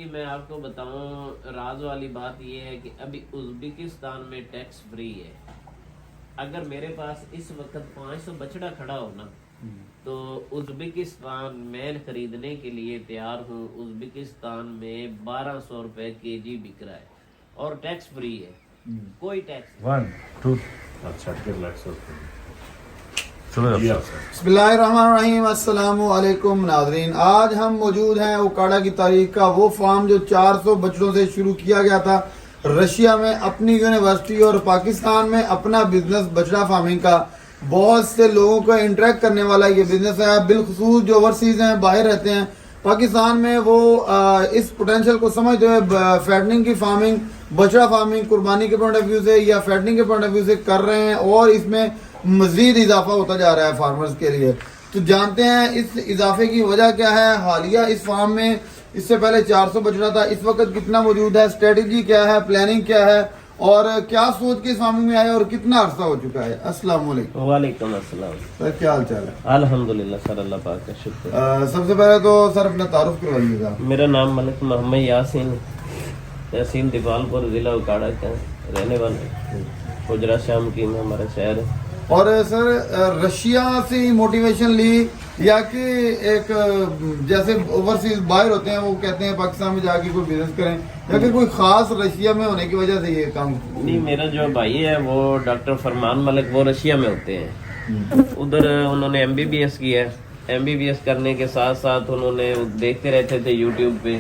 میں آپ کو بتاؤں راز والی بات یہ ہے کہ ابھی ازبکستان میں ٹیکس فری ہے. اگر میرے پاس اس وقت 500 بچڑا کھڑا ہو نا تو ازبکستان میں خریدنے کے لیے تیار ہوں. ازبکستان میں 1200 روپے کے جی بک رہا ہے اور ٹیکس فری ہے, کوئی ٹیکس. 1 2 اچھا بسم اللہ الرحمن الرحیم. السلام علیکم ناظرین, آج ہم موجود ہیں اوکاڑا کی تاریخ کا وہ فارم جو 400 بچڑوں سے شروع کیا گیا تھا رشیا میں اپنی یونیورسٹی, اور پاکستان میں اپنا بزنس بچڑا فارمنگ کا. بہت سے لوگوں کو انٹریکٹ کرنے والا یہ بزنس ہے, بالخصوص جو اوورسیز ہیں, باہر رہتے ہیں. پاکستان میں وہ اس پوٹینشیل کو سمجھتے ہوئے فیٹنگ کی فارمنگ, بچڑا فارمنگ قربانی کے پوائنٹ آف ویو سے یا فیٹنگ کے پوائنٹ آف ویو سے کر رہے ہیں, اور اس میں مزید اضافہ ہوتا جا رہا ہے فارمرز کے لیے. تو جانتے ہیں اس اضافے کی وجہ کیا ہے. حالیہ اس فارم میں اس سے پہلے 400 بچڑا تھا, اس وقت کتنا موجود ہے, اسٹریٹجی کیا ہے, پلاننگ کیا ہے, اور کیا سوچ کے اس فارمنگ میں آئے, اور کتنا عرصہ ہو چکا ہے. السلام علیکم. وعلیکم السلام سر, کیا حال چال ہے؟ الحمدللہ سر, اللہ پاک کا شکر. سب سے پہلے تو سر اپنا تعارف کروائیے گا. میرا نام ملک محمد یاسین, تحصیل دیپال پور, ضلع اوکاڑا کا رہنے والا, حجرہ شام کی میں ہمارا شہر ہے. اور سر رشیا سے موٹیویشن لی یا کہ ایک جیسے اوورسیز باہر ہوتے ہیں وہ کہتے ہیں پاکستان میں جا کے کوئی بزنس کریں, یا کہ کوئی خاص رشیا میں ہونے کی وجہ سے یہ کام؟ نہیں, میرا جو بھائی ہے وہ ڈاکٹر فرمان ملک, وہ رشیا میں ہوتے ہیں. ادھر انہوں نے MBBS کیا ہے. MBBS کرنے کے ساتھ ساتھ انہوں نے دیکھتے رہتے تھے یوٹیوب پہ,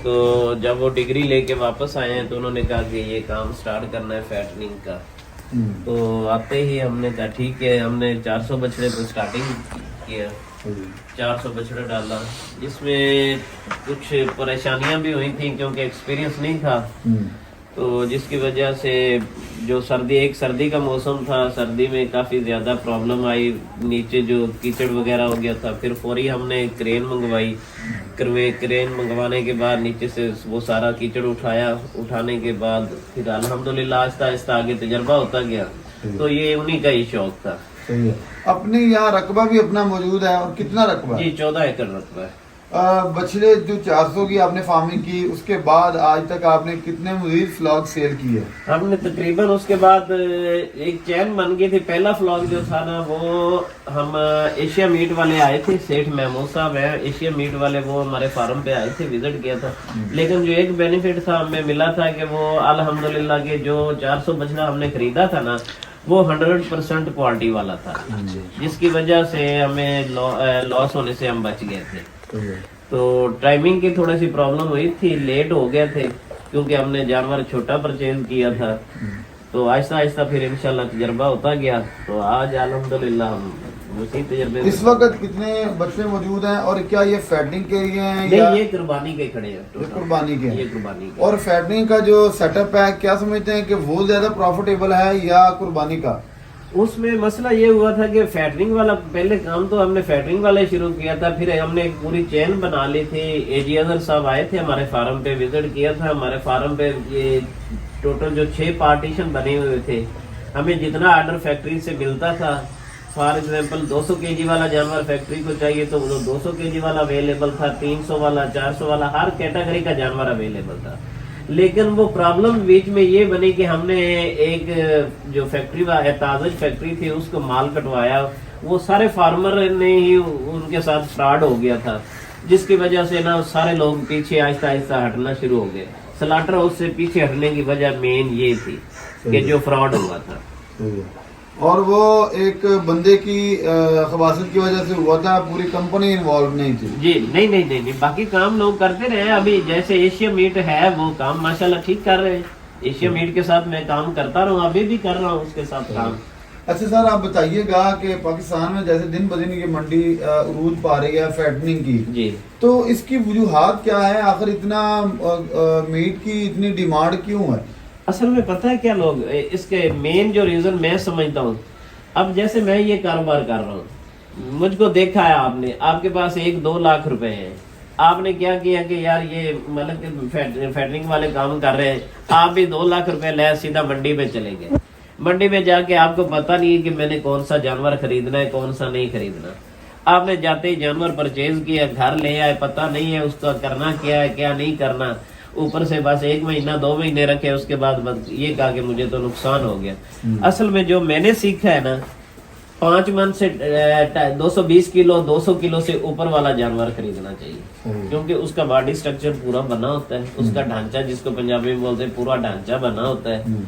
تو جب وہ ڈگری لے کے واپس آئے ہیں تو انہوں نے کہا کہ یہ کام سٹارٹ کرنا ہے فیٹنگ کا. تو آتے ہی ہم نے کہا ٹھیک ہے, ہم نے 400 بچڑے پہ سٹارٹنگ کیا, 400 بچڑے ڈالا, جس میں کچھ پریشانیاں بھی ہوئی تھیں کیونکہ ایکسپیرینس نہیں تھا. تو جس کی وجہ سے جو سردی کا موسم تھا, سردی میں کافی زیادہ پرابلم آئی, نیچے جو کیچڑ وغیرہ ہو گیا تھا. پھر فوری ہم نے کرین منگوائی, کرین منگوانے کے بعد نیچے سے وہ سارا کیچڑ اٹھانے کے بعد پھر الحمدللہ آہستہ آہستہ آگے تجربہ ہوتا گیا. تو یہ انہی کا ہی شوق تھا. اپنے یہاں رقبہ بھی اپنا موجود ہے, اور کتنا رقبہ؟ جی 14 ایکڑ رقبہ ہے. بچڑے جو 400 کی آپ نے فارمنگ کی, اس کے بعد آج تک آپ نے کتنے مزید فلاگ سیل کیے؟ ہم نے تقریباً اس کے بعد ایک چین بن گئی تھی. پہلا فلاگ جو تھا نا وہ ہم ایشیا میٹ والے آئے تھے, سیٹھ محمود صاحب ہیں ایشیا میٹ والے, وہ ہمارے فارم پہ آئے تھے, وزٹ کیا تھا. لیکن جو ایک بینیفٹ تھا ہمیں ملا تھا کہ وہ الحمدللہ کہ جو 400 بچڑا ہم نے خریدا تھا نا وہ 100% کوالٹی والا تھا, جس کی وجہ سے ہمیں لاس ہونے سے ہم بچ گئے تھے. تو ٹائمنگ کی تھوڑی سی پرابلم ہوئی تھی, لیٹ ہو گئے تھے کیونکہ ہم نے جانور چھوٹا پرچیز کیا تھا. تو آہستہ آہستہ پھر انشاءاللہ تجربہ ہوتا گیا, تو آج الحمدللہ ہم اسی تجربے. اس وقت کتنے بچے موجود ہیں, اور کیا یہ فیٹنگ کے لیے ہیں یا یہ قربانی کے کھڑے ہیں؟ قربانی کے. یہ قربانی کے. اور فیٹنگ کا جو سیٹ اپ ہے, کیا سمجھتے ہیں کہ وہ زیادہ پروفیٹیبل ہے یا قربانی کا؟ اس میں مسئلہ یہ ہوا تھا کہ فیٹرنگ والا پہلے کام تو ہم نے فیٹرنگ والا شروع کیا تھا, پھر ہم نے ایک پوری چین بنا لی تھی. AG اظہر صاحب آئے تھے ہمارے فارم پہ, وزٹ کیا تھا ہمارے فارم پہ. یہ ٹوٹل جو 6 پارٹیشن بنے ہوئے تھے, ہمیں جتنا آرڈر فیکٹری سے ملتا تھا, فار ایگزامپل 200 kg والا جانور فیکٹری کو چاہیے تو وہ 200 kg والا اویلیبل تھا, 300 والا, 400 والا, ہر کیٹیگری کا جانور اویلیبل تھا. لیکن وہ پرابلم بیچ میں یہ بنی کہ ہم نے ایک جو فیکٹری تازج فیکٹری تھی اس کو مال کٹوایا, وہ سارے فارمر نے ہی ان کے ساتھ فراڈ ہو گیا تھا, جس کی وجہ سے نا سارے لوگ پیچھے آہستہ آہستہ ہٹنا شروع ہو گئے. سلاٹر ہاؤس سے پیچھے ہٹنے کی وجہ مین یہ تھی کہ جو فراڈ ہوا تھا. اور وہ ایک بندے کی خباثت کی وجہ سے ہوا تھا, پوری کمپنی انوالو نہیں تھی. جی نہیں, باقی کام لوگ کرتے رہے. ابھی جیسے ایشیا میٹ ہے وہ کام ماشاءاللہ ٹھیک کر رہے ہیں. ایشیا میٹ کے ساتھ میں کام کرتا رہا ہوں, ابھی بھی کر رہا ہوں اس کے ساتھ کام. اچھا سر, آپ بتائیے گا کہ پاکستان میں جیسے دن بدن یہ منڈی عروج پا رہی ہے فیٹننگ کی, جی, تو اس کی وجوہات کیا ہے؟ آخر اتنا میٹ کی اتنی ڈیمانڈ کیوں ہے؟ اصل میں پتہ ہے کیا, لوگ اس کے مین جو ریزن میں سمجھتا ہوں, اب جیسے میں یہ کاروبار کر رہا ہوں, مجھ کو دیکھا ہے آپ نے, آپ کے پاس 1-2 لاکھ روپے ہیں, آپ نے کیا کیا کہ یار یہ مطلب فیٹرنگ والے کام کر رہے ہیں, آپ بھی 2 لاکھ روپے لے سیدھا منڈی میں چلے گئے. منڈی میں جا کے آپ کو پتہ نہیں ہے کہ میں نے کون سا جانور خریدنا ہے, کون سا نہیں خریدنا. आपने जाते ही जानवर परचेज किया, घर ले आए, पता नहीं है उसका करना क्या है क्या नहीं करना, ऊपर से बस 1 महीना 2 महीने रखे, उसके बाद बस ये कहा कि मुझे तो नुकसान हो गया। असल में जो मैंने सीखा है ना, 5 मन से 220 किलो 200 किलो से ऊपर वाला जानवर खरीदना चाहिए, क्योंकि उसका बॉडी स्ट्रक्चर पूरा बना होता है, उसका ढांचा जिसको पंजाबी में बोलते हैं पूरा ढांचा बना होता है।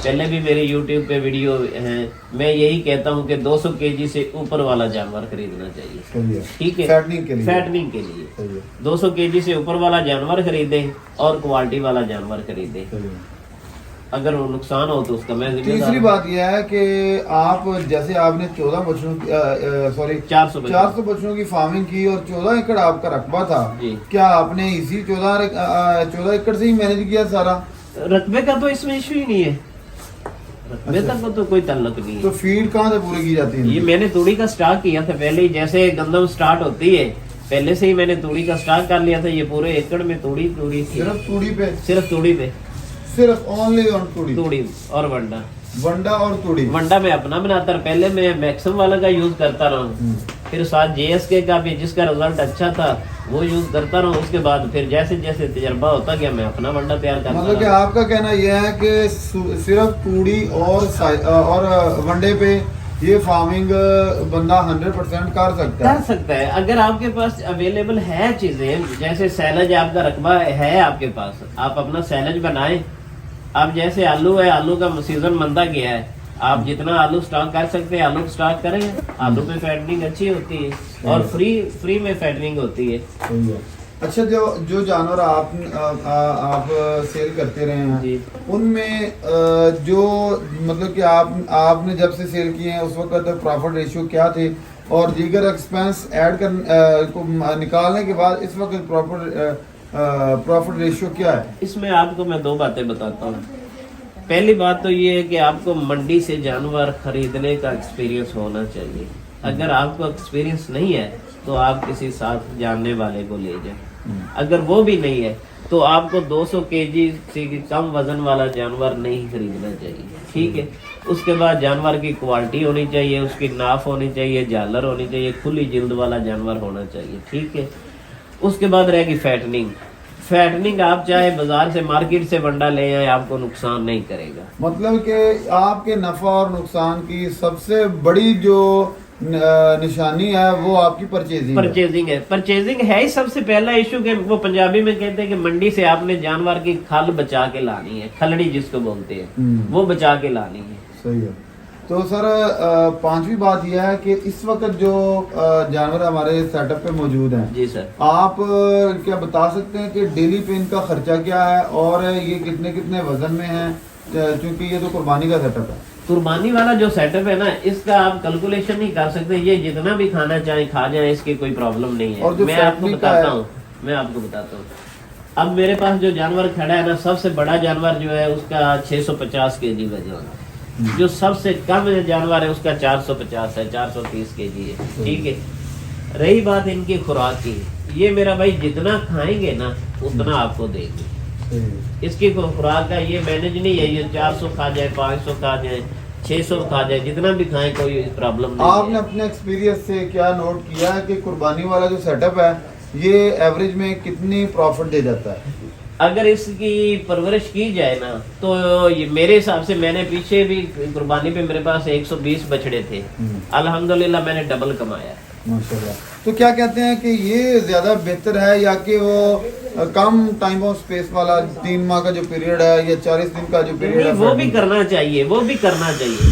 पहले भी मेरे YouTube पे वीडियो है, मैं यही कहता हूँ कि 200 केजी से ऊपर वाला जानवर खरीदना चाहिए, ठीक है, फैटनिंग के लिए 200 केजी से ऊपर वाला जानवर खरीदे और क्वालिटी वाला जानवर खरीदे। अगर वो नुकसान हो तो उसका मैं जिम्मेदार तीसरी हूं। बात यह है कि आप जैसे आपने 14 बछड़ों की सॉरी 400 बछड़ों की फार्मिंग की और 14 एकड़ आपका रकबा था, जी। क्या आपने इसी 14 एकड़ से ही मैनेज किया सारा? रकबे का तो इसमें इशू ही नहीं है, रकबे तक तो कोई ताल्लुक नहीं तो है। फीड कहाँ से पूरी की जाती है? ये मैंने तूड़ी का स्टॉक किया था पहले ही, जैसे गंदम स्टार्ट होती है पहले से ही मैंने तूड़ी का स्टॉक कर लिया था। ये पूरे एकड़ में तूड़ी थी, सिर्फ तूड़ी पे? सिर्फ तूड़ी पे, सिर्फ ओनली ऑन तूड़ी? तूड़ी और वंडा। वंडा और तूड़ी? वंडा मैं अपना बनाता रहा, पहले मैं मैक्सिम वाला का यूज करता रहा, फिर साथ JSK का भी जिसका रिजल्ट अच्छा था वो यूज करता रहा। उसके बाद फिर जैसे जैसे तजर्बा होता गया मैं अपना वंडा तैयार करता मतलब कि रहा। आपका कहना यह है कि सिर्फ तूड़ी और वनडे पे ये फार्मिंग बंदा 100% कर सकता है? कर सकता है अगर आपके पास अवेलेबल है चीजें, जैसे सैलज आपका रकबा है आपके पास, आप अपना सैलज बनाएं। आप जैसे आलू है, आलू का सीजन मंदा गया है, आप जितना आलू स्टॉक कर सकते हैं आलू स्टॉक करें। आलू में फैटनिंग अच्छी होती है और फ्री में फैटनिंग होती है। अच्छा, जो जानवर आप सेल करते रहे जी। हैं उनमें जो मतलब कि आपने जब से सेल किए हैं उस वक्त प्रॉफिट रेशियो क्या थे, और दीगर एक्सपेंस ऐड को निकालने के बाद इस वक्त प्रॉफिट रेशियो क्या है? इसमें आपको मैं 2 बातें बताता हूँ। पहली बात तो ये है कि आपको मंडी से जानवर खरीदने का एक्सपीरियंस होना चाहिए। अगर आपको एक्सपीरियंस नहीं है तो आप किसी साथ जानने वाले को ले जाएं। अगर वो भी नहीं है तो आपको 200 केजी से कम वजन वाला जानवर नहीं खरीदना चाहिए, ठीक है। उसके बाद जानवर की क्वालिटी होनी चाहिए, उसकी नाफ होनी चाहिए, झालर होनी चाहिए, खुली जिल्द वाला जानवर होना चाहिए, ठीक है। उसके बाद रहेगी फैटनिंग आप चाहे बाजार से मार्केट से वंडा ले आए, आपको नुकसान नहीं करेगा। मतलब कि आपके नफा और नुकसान की सबसे बड़ी जो निशानी है वो आपकी परचेजिंग है ही सबसे पहला इशू। के वो पंजाबी में कहते हैं कि मंडी से आपने जानवर की खल बचा के लानी है, खलड़ी जिसको बोलते हैं, वो बचा के लानी है। सही है। तो सर 5वीं बात यह है कि इस वक्त जो जानवर हमारे सेटअप पे मौजूद हैं, जी सर, आप क्या बता सकते हैं कि डेली पे इनका खर्चा क्या है और ये कितने कितने वजन में है, क्योंकि ये तो कुर्बानी का सेटअप है। कुर्बानी वाला जो सेटअप है ना, इसका आप कैलकुलेशन नहीं कर सकते, ये जितना भी खाना चाहे खा जाए, इसकी कोई प्रॉब्लम नहीं है। और जो मैं आपको बताता हूँ अब मेरे पास जो जानवर खड़ा है ना, सबसे बड़ा जानवर जो है उसका 650 केजी वजन है, जो सबसे कम जानवर है उसका 450 है, 430 केजी है, ठीक है। रही बात इनकी खुराक की, ये मेरा भाई जितना खाएंगे ना उतना आपको देंगे। इसकी खुराक का ये मैनेज नहीं है, ये 400 खा जाए, 500 खा जाए, 600 खा जाए, जितना भी खाएं कोई प्रॉब्लम नहीं। आपने अपने एक्सपीरियंस से क्या नोट किया है कि कुर्बानी वाला जो सेटअप है ये एवरेज में कितनी प्रॉफिट दे जाता है? अगर इसकी परवरिश की जाए ना तो ये मेरे हिसाब से, मैंने पीछे भी कुर्बानी पे मेरे पास 120 बछड़े थे, अल्हम्दुलिल्लाह मैंने डबल कमाया। माशाल्लाह। तो क्या कहते हैं कि ये ज्यादा बेहतर है या कि वो कम टाइम ऑफ स्पेस वाला 3 माह का जो पीरियड है या 40 दिन का जो पीरियड है? वो भी करना चाहिए,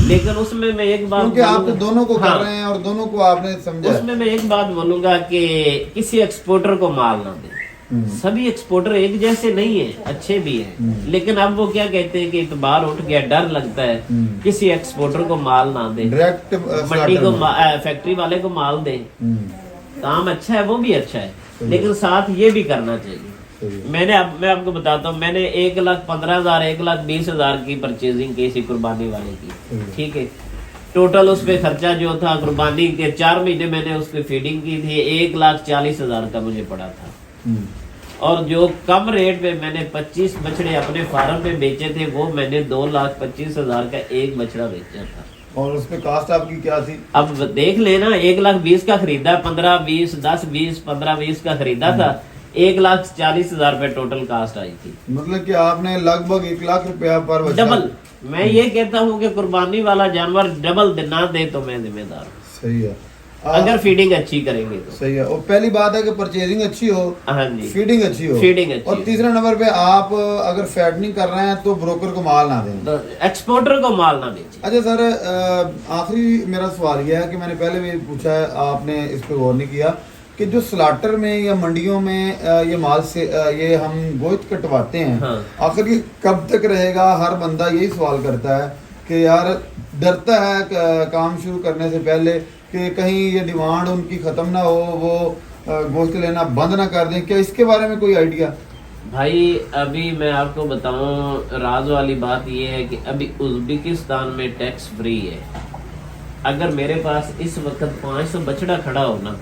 लेकिन उसमें मैं एक बात, क्योंकि आप तो दोनों को कर रहे हैं और दोनों को आपने समझा। उसमें मैं एक बात बोलूंगा कि किसी एक्सपोर्टर को माल ना दे। सभी एक्सपोर्टर एक जैसे नहीं है, अच्छे भी हैं, लेकिन अब वो क्या कहते हैं कि इतबार उठ गया, डर लगता है, किसी एक्सपोर्टर को माल ना दे, डायरेक्ट मंडी को फैक्ट्री वाले को माल दे। काम अच्छा है, वो भी अच्छा है, लेकिन साथ ये भी करना चाहिए। मैं आपको बताता हूँ, मैंने 1,15,000 1,20,000 की परचेजिंग की इसी कुर्बानी वाले की, ठीक है। टोटल उस पे खर्चा जो था कुर्बानी के 4 महीने मैंने उसकी फीडिंग की थी, 1,40,000 का मुझे पड़ा था। और जो कम रेट पे मैंने 25 बछड़े अपने फार्म पे बेचे थे, वो मैंने 2,25,000 का एक बछड़ा बेचा था। और उस पे कास्ट आपकी क्या थी? अब देख लेना, 1,20,000 का खरीदा, 15, 20, 10, 20, 15, 20 का खरीदा था, 1,40,000 रुपए टोटल कास्ट आई थी। मतलब कि आपने लगभग 1 लाख रुपया पर बचा। डबल। मैं ये कहता हूँ कि कुर्बानी वाला जानवर डबल ना दे तो मैं जिम्मेदार हूँ, सही है। अगर फीडिंग अच्छी करेंगे तो। सही है। और पहली बात है कि परचेजिंग अच्छी हो, हाँ जी, फीडिंग अच्छी हो, फीडिंग अच्छी और हो। तीसरा नंबर पे आप अगर फैटनिंग कर रहे हैं तो ब्रोकर को माल ना दें। तो एक्सपोर्टर को माल ना बेचे। अच्छा सर, आखिरी मेरा सवाल यह है कि मैंने पहले भी पूछा है, आपने इस पे गौर नहीं किया कि जो स्लाटर में या मंडियों में ये माल से ये हम गोश्त कटवाते हैं, हाँ। आखिर ये कब तक रहेगा? हर बंदा यही सवाल करता है कि यार डरता है काम शुरू करने से पहले कि कहीं ये डिमांड उनकी ख़त्म ना हो, वो गोश्त लेना बंद ना कर दें। क्या इसके बारे में कोई आइडिया? भाई अभी मैं आपको बताऊं, राज वाली बात ये है कि अभी उज़्बेकिस्तान में टैक्स फ्री है। अगर मेरे पास इस वक्त 500 बछड़ा खड़ा हो ना,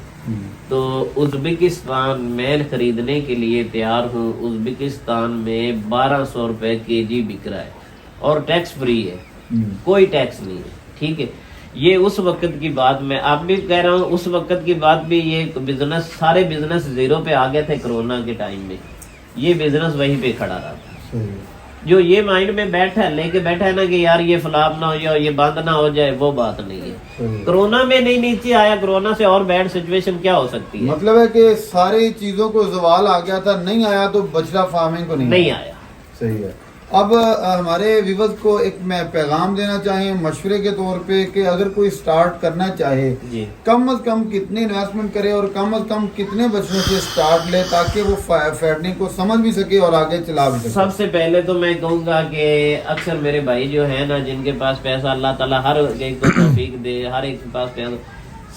तो उज़्बेकिस्तान में खरीदने के लिए तैयार हूँ। उज़्बेकिस्तान में 1200 रुपए केजी बिक रहा है और टैक्स फ्री है, कोई टैक्स नहीं है। ठीक है, ये उस वक्त की बात, मैं आप भी कह रहा हूँ, उस वक्त की बात भी ये बिजनेस, सारे बिजनेस जीरो पे आ गए थे कोरोना के टाइम में, ये बिजनेस वहीं पे खड़ा रहा था। जो ये माइंड में लेके बैठा है ना कि यार ये फ्लॉप ना हो जाए, ये बंद ना हो जाए, वो बात नहीं है। कोरोना में नहीं नीचे आया, कोरोना से और बैड सिचुएशन क्या हो सकती है? मतलब है कि सारी चीजों को जवाल आ गया था, नहीं आया तो बछड़ा फार्मिंग को नहीं आया। सही है। अब हमारे व्यूअर्स को एक मैं पैगाम देना चाहे मशवरे के तौर पे कि अगर कोई स्टार्ट करना चाहे, कम से कम कितनी इन्वेस्टमेंट करे और कम से कम कितने बच्चों से स्टार्ट ले ताकि वो फैटनिंग को समझ भी सके और आगे चला भी सके? सबसे पहले तो मैं कहूँगा कि अक्सर मेरे भाई जो है ना, जिनके पास पैसा, अल्लाह ताला हर एक को तौफीक दे, हर एक के पास पैसा,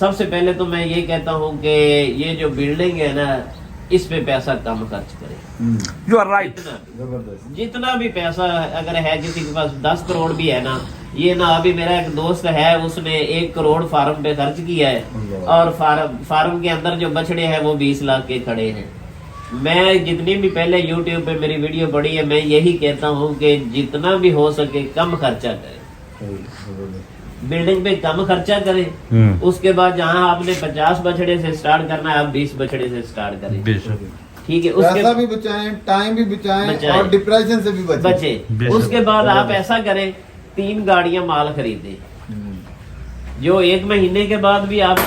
सबसे पहले तो मैं ये कहता हूँ कि ये जो बिल्डिंग है ना, इस पे पैसा कम खर्च करे। You are right. जितना भी पैसा अगर है किसी के पास 10 करोड़ भी है ना, ये ना, अभी मेरा एक दोस्त है, उसने 1 करोड़ फार्म पे खर्च किया है और फार्म के अंदर जो बछड़े हैं वो 20 लाख के खड़े हैं। मैं जितनी भी पहले YouTube पे मेरी वीडियो पड़ी है, मैं यही कहता हूँ कि जितना भी हो सके कम खर्चा करें, बिल्डिंग पे कम खर्चा करें। उसके बाद जहाँ आपने 50 बछड़े से स्टार्ट करना है, आप 20 बछड़े से स्टार्ट करें। ठीक है, उसके पैसा भी बचाएं, टाइम भी बचाएं और डिप्रेशन से भी बचे। उसके बाद आप ऐसा करें, 3 गाड़ियां माल खरीदें, जो 1 महीने के बाद भी आप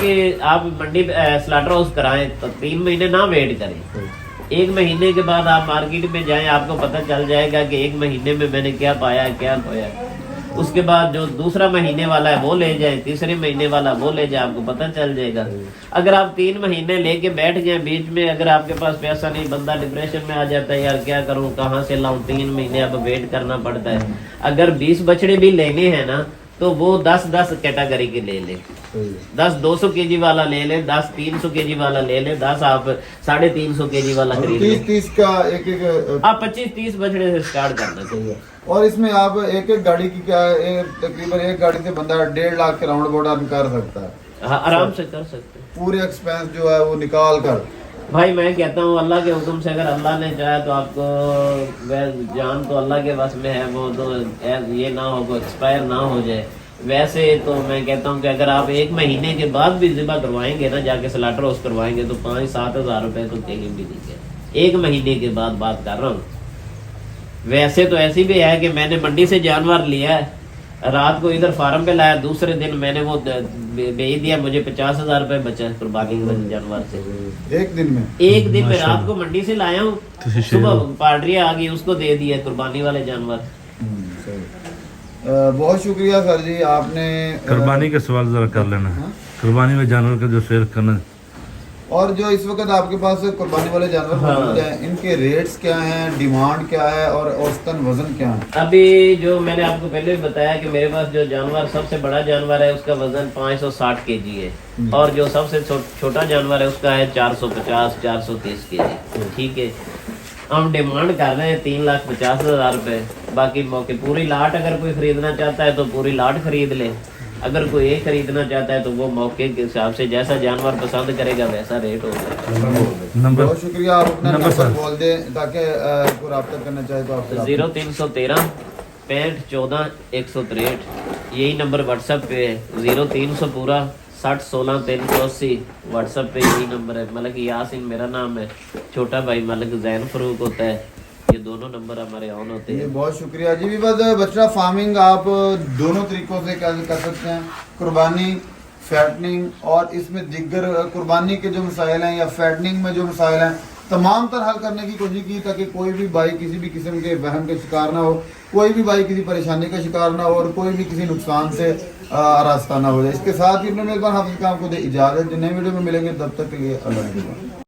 मंडी स्लाटर हाउस कराएं, तो 3 महीने ना वेट करें। 1 महीने के बाद आप मार्केट में जाएं, आपको पता चल जाएगा कि 1 महीने में मैंने क्या पाया, क्या खोया। उसके बाद जो दूसरा महीने वाला है वो ले जाए, तीसरे महीने वाला वो ले जाए, आपको पता चल जाएगा। अगर आप 3 महीने लेके बैठ गए, बीच में अगर आपके पास पैसा नहीं, बंदा डिप्रेशन में आ जाता है, यार क्या करूं, कहाँ से लाऊं, 3 महीने अब वेट करना पड़ता है। अगर 20 बछड़े भी लेने हैं ना, तो वो 10-10 कैटेगरी के ले ले, 10 200 केजी वाला ले ले, 10 300 केजी वाला ले ले, 10 आप 350 केजी वाला खरीद ले। 30 का एक आप 25-30 बछड़े से स्टार्ट करना चाहिए। और इसमें आप एक गाड़ी की क्या, तकरीबन एक गाड़ी से बंदा 1.5 लाख के राउंड अबाउट अर्न कर सकता है। हाँ, आराम से कर सकते हैं, पूरे एक्सपेंस जो है वो निकाल कर। भाई मैं कहता हूँ अल्लाह के हुक्म से, अगर अल्लाह ने चाहा तो आपको जान तो अल्लाह के बस में है, वो तो ये ना हो, एक्सपायर ना हो जाए। वैसे तो मैं कहता हूँ कि अगर आप 1 महीने के बाद भी ज़िबा करवाएंगे ना, जाके स्लाटर हाउस करवाएंगे, तो 5-7 हज़ार रुपए तो कहीं भी नहीं है। 1 महीने के बाद बात कर रहा हूँ। वैसे तो ऐसी भी है कि मैंने मंडी से जानवर लिया है, रात को इधर फार्म पे लाया, दूसरे दिन मैंने वो भेज दिया, मुझे 50,000 रुपए बचा कुर्बानी वाले जानवर से। एक दिन में? एक दिन में रात को मंडी से लाया हूँ, सुबह पार्टी आ गई, उसको दे दिया कुर्बानी वाले जानवर। बहुत शुक्रिया सर जी, आपने कुर्बानी का सवाल जरा कर लेना। कुर्बानी में जानवर का जो सेल करना, और जो इस वक्त आपके पास कुर्बानी वाले जानवर मौजूद हैं, इनके रेट्स क्या हैं, डिमांड क्या है और औसतन वजन क्या है? अभी जो मैंने आपको पहले भी बताया कि मेरे पास जो जानवर, सबसे बड़ा जानवर है, उसका वजन 560 केजी है, और जो सबसे छोटा जानवर है उसका है 450-430 केजी। ठीक है, हम डिमांड कर रहे हैं 3,50,000 रुपए। बाकी मौके पूरी लाट अगर कोई खरीदना चाहता है तो पूरी लाट खरीद ले, अगर कोई एक खरीदना चाहता है तो वो मौके के हिसाब से जैसा जानवर पसंद करेगा वैसा रेट होगा। बहुत शुक्रिया, आप अपना नंबर बोल दें ताकि कोई रब्ता करना चाहे तो आपसे। 0313 65 14 163, यही नंबर व्हाट्सएप पे है 0300 पूरा 60 16 380 व्हाट्सएप पे यही नंबर है। मलिक यासिन मेरा नाम है, छोटा भाई मलिक जैन फरूक होता है। ये दोनों नंबर हमारे ऑन होते ये हैं। बहुत शुक्रिया जी। भी बस बछड़ा फार्मिंग आप दोनों तरीकों से कर सकते हैं, कुर्बानी, फैटनिंग और इसमें दिग्गर कुर्बानी के जो मसाइल हैं या फैटनिंग में जो मसाइल हैं तमाम तर हल करने की कोशिश की ताकि कोई भी भाई किसी भी किस्म के वहम के शिकार ना हो, कोई भी भाई किसी परेशानी का शिकार ना हो और कोई भी किसी नुकसान से रास्ता ना हो जाए। इसके साथ ही अपने मेजबान हाफिज काम को दे इजाज़त। जो नई वीडियो में मिलेंगे तब तक के लिए अल्लाह हाफ़िज़।